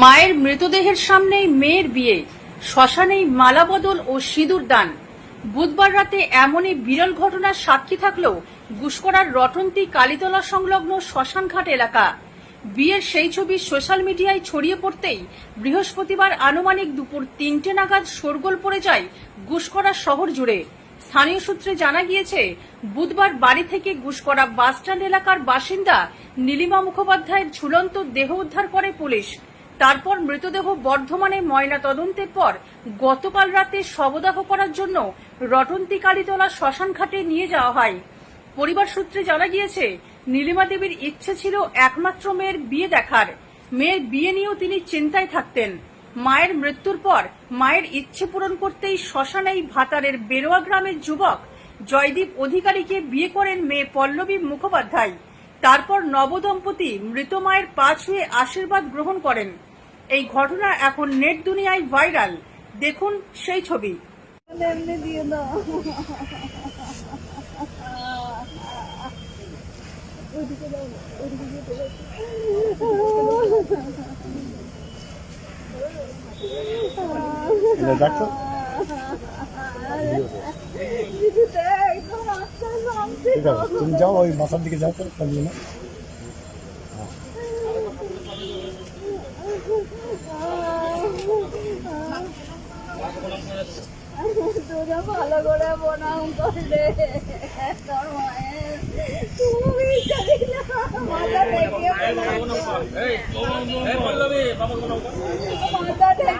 মায়ের মৃতদেহের সামনেই মেয়ের বিয়ে, শ্মশানেই মালাবদল ও সিঁদুর দান। বুধবার রাতে এমনই বিরল ঘটনার সাক্ষী থাকলেও গুসকরার রটন্তি কালীতলা সংলগ্ন শ্মশানঘাট এলাকা। বিয়ের সেই ছবি সোশ্যাল মিডিয়ায় ছড়িয়ে পড়তেই বৃহস্পতিবার আনুমানিক দুপুর ৩টে নাগাদ শোরগোল পড়ে যায় গুসকরা শহর জুড়ে। স্থানীয় সূত্রে জানা গিয়েছে, বুধবার বাড়ি থেকে গুসকরা বাসস্ট্যান্ড এলাকার বাসিন্দা নীলিমা মুখোপাধ্যায়ের ঝুলন্ত দেহ উদ্ধার করে পুলিশ। তারপর মৃতদেহ বর্ধমানে ময়না তদন্তের পর গতকাল রাতে শবদাহ করার জন্য রটন্তি কালীতলা শ্মশানঘাটে নিয়ে যাওয়া হয়। পরিবার সূত্রে জানা গিয়েছে, নীলিমা দেবীর ইচ্ছে ছিল একমাত্র মেয়ের বিয়ে দেখার। মেয়ের বিয়ে নিয়েও তিনি চিন্তায় থাকতেন। মায়ের মৃত্যুর পর মায়ের ইচ্ছে পূরণ করতেই শ্মশানেই ভাতারের বেরোয়া গ্রামের যুবক জয়দীপ অধিকারীকে বিয়ে করেন মেয়ে পল্লবী মুখোপাধ্যায়। তারপর নবদম্পতি মৃত মায়ের পা ছুঁয়ে আশীর্বাদ গ্রহণ করেন। এই ঘটনা এখন নেট দুনিয়ায় ভাইরাল। দেখুন সেই ছবি। তুমি যাও ওই মাথার দিকে যাও তো না। তোরা ভালো করে প্রণাম করলে তোর মায়ের তুমি জানি না মাথা থেকে